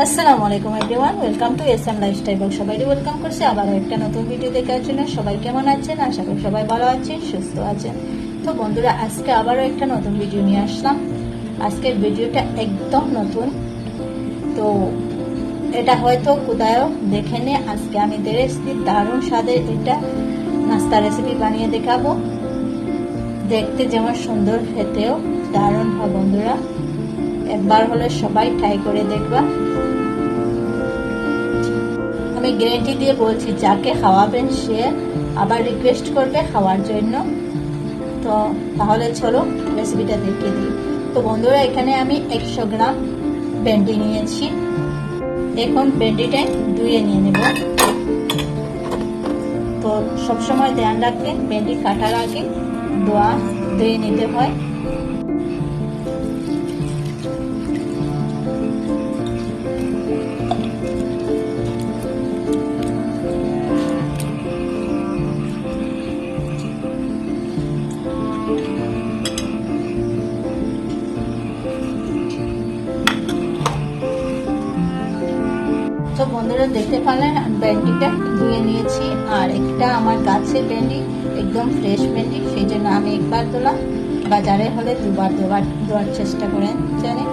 আসসালামু আলাইকুম everyone, welcome to SM lifestyle. সবাইকে ওয়েলকাম করছি আবার একটা নতুন ভিডিও দেখার জন্য। সবাই কেমন আছেন? আশা করি সবাই ভালো আছেন, সুস্থ আছেন। তো বন্ধুরা, আজকে আবারও একটা নতুন ভিডিও নিয়ে আসলাম। আজকের ভিডিওটা একদম নতুন, তো এটা হয়তো কোথাও দেখেনি। আজকে আমি রেসিপি দারুণ স্বাদের একটা নাস্তা রেসিপি বানিয়ে দেখাবো। দেখতে যেমন সুন্দর, খেতেও দারুণ হয়। বন্ধুরা, একবার হলে সবাই ট্রাই করে দেখবা। আমি গ্যারান্টি দিয়ে বলছি, যাকে খাওয়াবেন সে আবার রিকোয়েস্ট করবে খাওয়ার জন্য। তো তাহলে চলো রেসিপিটা দেখিয়ে দিই। তো বন্ধুরা, এখানে আমি 100 গ্রাম ভেন্ডি নিয়েছি। এখন ভেন্ডিটা ধুয়ে নিয়ে নেব। তো সবসময় ধ্যান রাখবেন, ভেন্ডি কাটার আগে ধুয়ে নিতে হয়। তো বন্ধুরা, দেখতে পারলেন ভেন্ডিটা ধুয়ে নিয়েছি। আর একটা আমার গাছে ভেন্ডি, একদম ফ্রেশ ভেন্ডি, সেই জন্য আমি একবার তোলা, বাজারে হলে দুবার ধোয়ার চেষ্টা করেন জানেন।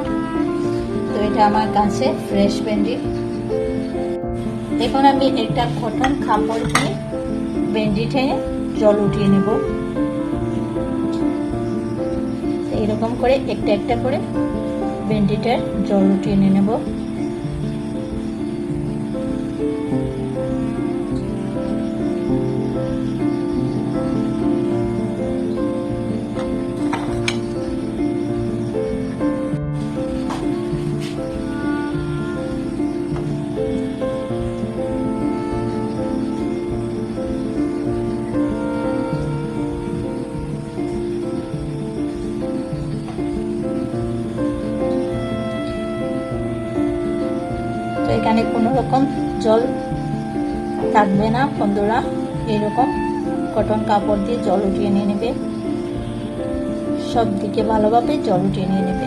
তো এটা আমার গাছে ফ্রেশ ভেন্ডি। এখন আমি একটা কটন কাপড় দিয়ে ভেন্ডি টেনে জল উঠিয়ে নেব। এইরকম করে একটা একটা করে ভেন্ডিটার জল উঠিয়ে নিয়ে নেব। তো এখানে কোনো রকম জল থাকবে না বন্ধুরা। এরকম কটন কাপড় দিয়ে জল উঠিয়ে নিয়ে নেবে, সব দিকে ভালোভাবে জল উঠিয়ে নিয়ে নেবে।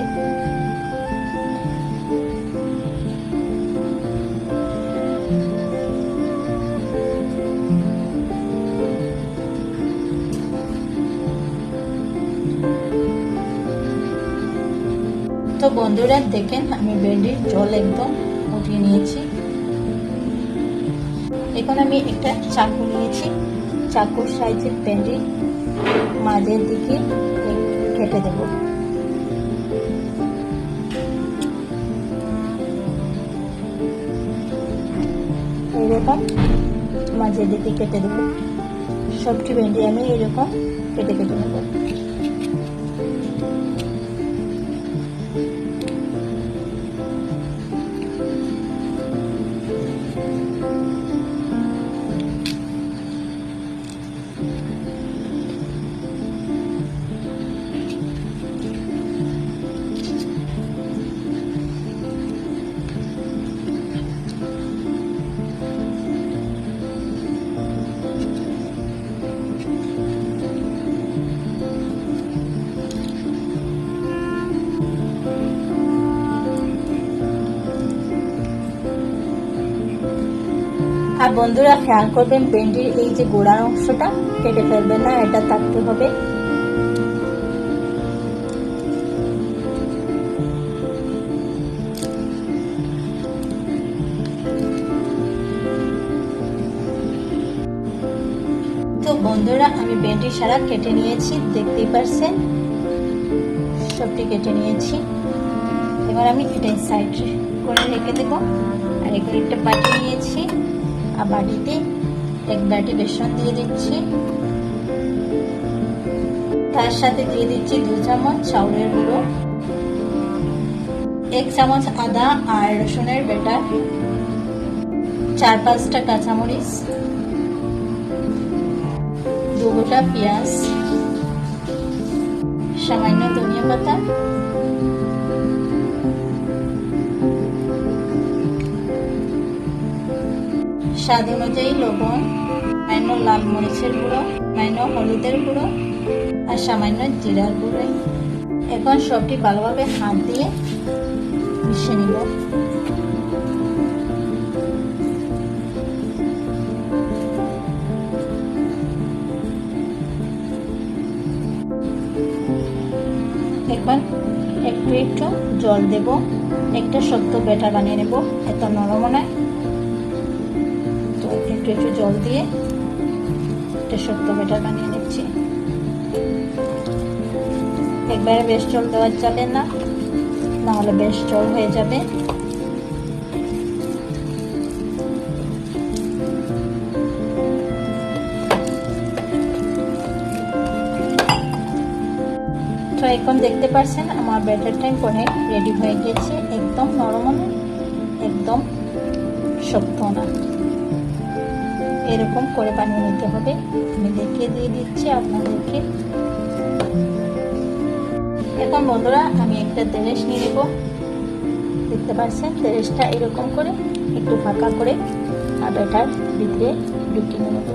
তো বন্ধুরা দেখেন, আমি ভেন্ডির জল একদম উঠিয়ে নিয়েছি। এখন আমি একটা চাকু নিয়েছি, চাকুর সাইজের ভেন্ডি মাঝের দিকে কেটে দেব। এইরকম মাঝের দিকে কেটে দেব। সবটি ভেন্ডি আমি এইরকম কেটে কেটে নেব। আর বন্ধুরা, খেয়াল করবেন ভেন্ডির এই যে গোড়ার অংশটা কেটে ফেলবেন না, এটা থাকতে হবে। তো বন্ধুরা, আমি ভেন্ডি সারা কেটে নিয়েছি, দেখতেই পারছেন সবটি কেটে নিয়েছি। এবার আমি এটা সাইড করে রেখে দেবো। আর এখানে একটা বাটি নিয়েছি, আর বাটিতে এক বাটি বেসন দিয়ে দিচ্ছি। তার সাথে দিয়ে দিচ্ছি 2 চামচ চাউলের গুঁড়ো, 1 চামচ আদা আর রসুনের বাটা, 4-5টা কাঁচামরিচ, 2 গোটা পেঁয়াজ, সামান্য ধনিয়া পাতা, স্বাদ অনুযায়ী লবণ, সামান্য লাল মরিচের গুঁড়ো, সামান্য হলুদের গুঁড়ো আর সামান্য জিরার গুঁড়ো। এখন সবটি ভালোভাবে হাত দিয়ে মিশিয়ে নিব। জল দেব, একটা শক্ত ব্যাটার বানিয়ে নেব, এত নরম নয়। তো একটু একটু জল দিয়ে একটা শক্ত ব্যাটার বানিয়ে নিচ্ছি। একবারে বেশ জল দেওয়া যাবে না, নাহলে বেশ জল হয়ে যাবে। তো এখন দেখতে পাচ্ছেন আমার ব্যাটারটা পরে রেডি হয়ে গেছে, একদম নরম না, একদম শক্ত না, এরকম করে বানিয়ে নিতে হবে। আমি দেখিয়ে দিয়ে দিচ্ছি আপনাদেরকে। এখন বন্ধুরা আমি একটা দেরেশ নিয়ে নেব, দেখতে পাচ্ছেন দেরেশটা এরকম করে একটু ফাঁকা করে আটাটার ভিতরে ঢুকিয়ে নেব।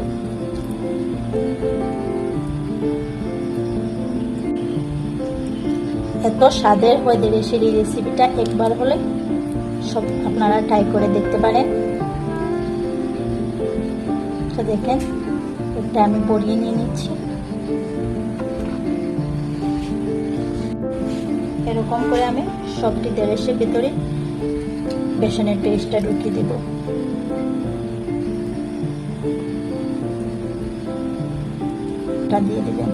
এত স্বাদের হয় দেরেশের এই রেসিপিটা, একবার হলে সব আপনারা ট্রাই করে দেখতে পারেন। তো দেখেন এটা আমি বড়িয়ে নিয়ে নিচ্ছি, এরকম করে আমি সবটি দেরেশের ভিতরে বেসনের পেস্টটা ঢুকিয়ে দেব। এটা দিয়ে দেবেন।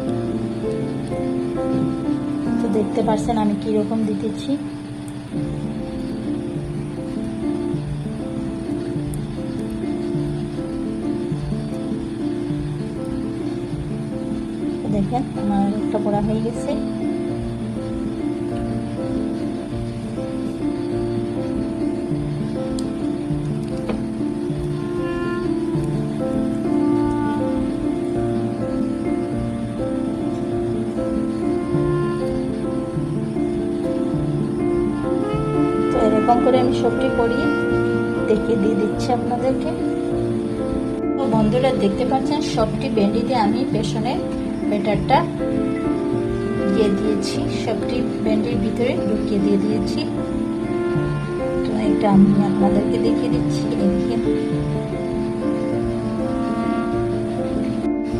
তো দেখতে পাচ্ছেন আমি কিরকম দিতেছি। দেখেন আমার একটা পড়া হয়ে গেছে। এরকম করে আমি সবটি করিয়ে দেখিয়ে দিয়ে দিচ্ছি আপনাদেরকে। তো বন্ধুরা দেখতে পাচ্ছেন সবটি ভেন্ডিতে আমি বেসনের ব্যাটারটা দিয়ে দিয়েছি, সবটি ভেন্ডির ভিতরে ঢুকিয়ে দিয়ে দিয়েছি। তো এটা আমি আপনাদেরকে দেখিয়ে দিচ্ছি।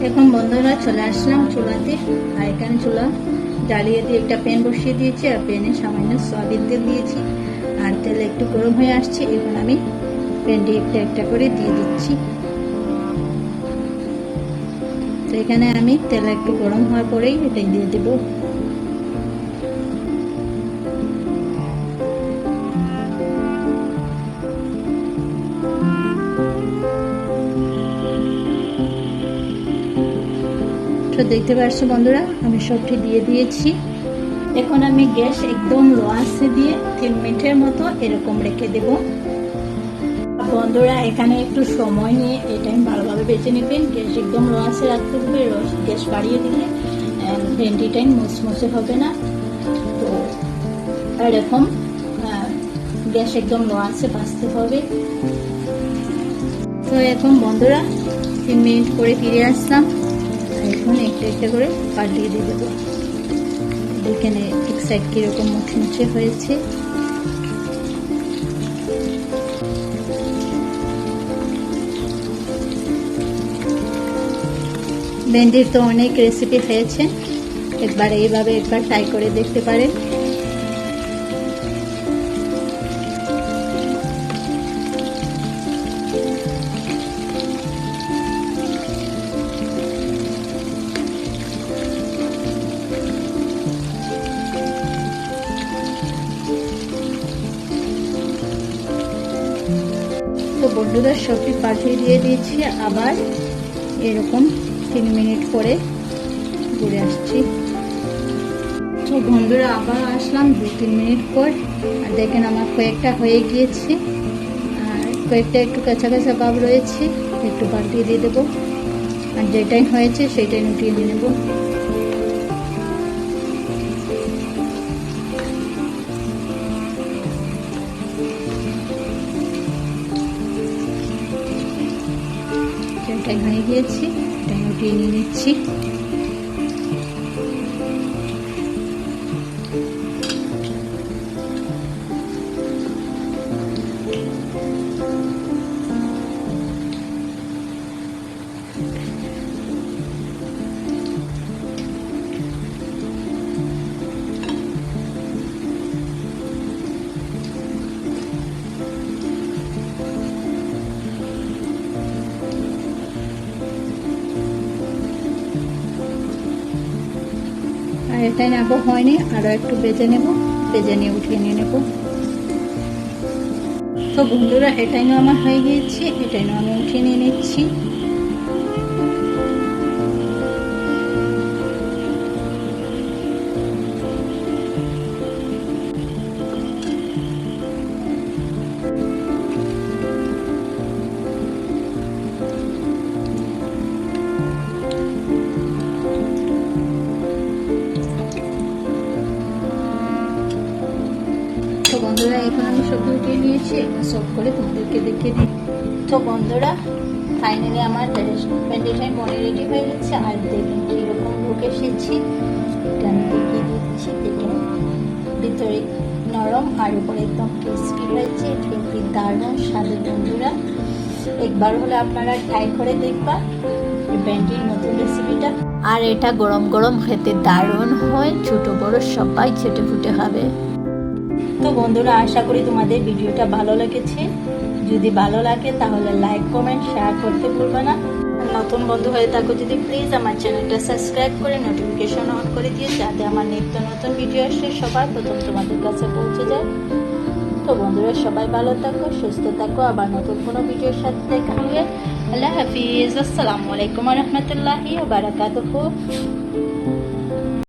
এখন বন্ধুরা চলে আসলাম চুলাতে, আর এখানে চুলা জ্বালিয়ে দিয়ে একটা প্যান বসিয়ে দিয়েছি, আর প্যানে সামান্য সয়াবিন তেল দিয়েছি, আর তেল একটু গরম হয়ে আসছে। এখন আমি ভেন্ডি একটা একটা করে দিয়ে দিচ্ছি। তো এখানে আমি তেল একটু গরম হওয়ার পরেই এটাই দিয়ে দেব। তো দেখতে পাচ্ছ বন্ধুরা আমি সবটি দিয়ে দিয়েছি। এখন আমি গ্যাস একদম লো আঁচে দিয়ে 3 মিনিটের মতো এরকম রেখে দেব। বন্ধুরা এখানে একটু সময় নিয়ে এটাই ভালোভাবে বেছে নেবেন। গ্যাস একদম লো আঁচে রাখতে হবে, গ্যাস বাড়িয়ে দিলে ভেন্ডিটাই মুচমুচে হবে না। তো এরকম গ্যাস একদম লো আঁচে ভাজতে হবে। তো এখন বন্ধুরা 3 মিনিট করে ফিরে আসলাম, এখন একটা একটা করে পাল্টিয়ে দিয়ে দেবো। দেখেন এক সাইড কিরকম মুচমুচে হয়েছে। ভেন্ডির তো অনেক রেসিপি হয়েছে, একবার এইভাবে একবার ট্রাই করে দেখতে পারেন। তো বন্ধুরা সবটি পাঠিয়ে দিয়ে দিয়েছি, আবার এরকম 3 মিনিট পরে ঘুরে আসছি। তো বন্ধুরা আবার আসলাম 2-3 মিনিট পর, আর দেখেন আমার কয়েকটা হয়ে গিয়েছে, আর কয়েকটা একটু কাঁচা কাঁচা ভাব রয়েছে, একটু পাল্টিয়ে দিয়ে দেবো, আর যেটাই হয়েছে সেটাই উঠিয়ে নিয়ে নেবো। এটাই হয়ে গিয়েছি, এটাই উঠিয়ে নিয়ে নিচ্ছি। এটাই নেব হয়নি, আরও একটু ভেজে নেব, ভেজে নিয়ে উঠিয়ে নিয়ে নেব। তো বন্ধুরা এটাই আমার হয়ে গিয়েছে, এটাই আমি উঠিয়ে নিয়ে নিচ্ছি। তো বন্ধুরা এখন আমি সবজি উঠিয়ে নিয়েছি, এখন সব করে তোমাদেরকে দেখিয়ে দিই। তো বন্ধুরা ফাইনালি আমার ভেন্ডিটাই মনে রেডি হয়ে গেছে। আর দেখুন কীরকম লুক এসেছি, এটা আমি দেখিয়ে দিচ্ছি। দেখুন ভিতরে নরম আর উপরে একদম ক্রিস্পি হয়েছে, খেতে দারুণ স্বাদের। বন্ধুরা একবার হলে আপনারা ট্রাই করে দেখবা ভেন্ডির নতুন রেসিপিটা। আর এটা গরম গরম খেতে দারুণ হয়, ছোট বড় সবাই চেটে ফুটে খাবে। তো বন্ধুরা আশা করি তোমাদের ভিডিওটা ভালো লেগেছে। যদি ভালো লাগে তাহলে লাইক কমেন্ট শেয়ার করতে ভুলবে না। নতুন বন্ধু হয়ে থাকো যদি প্লিজ আমার চ্যানেলটা সাবস্ক্রাইব করে নোটিফিকেশন অন করে দিও, যাতে আমার নিত্য নতুন ভিডিও আসলে সবার প্রথম তোমাদের কাছে পৌঁছে যায়। তো বন্ধুরা সবাই ভালো থাকো, সুস্থ থাকো, আবার নতুন কোনো ভিডিওর সাথে দেখা হবে। আল্লাহ হাফিজ, আসসালামু আলাইকুম ওয়া রাহমাতুল্লাহি ওয়া বারাকাতুহু।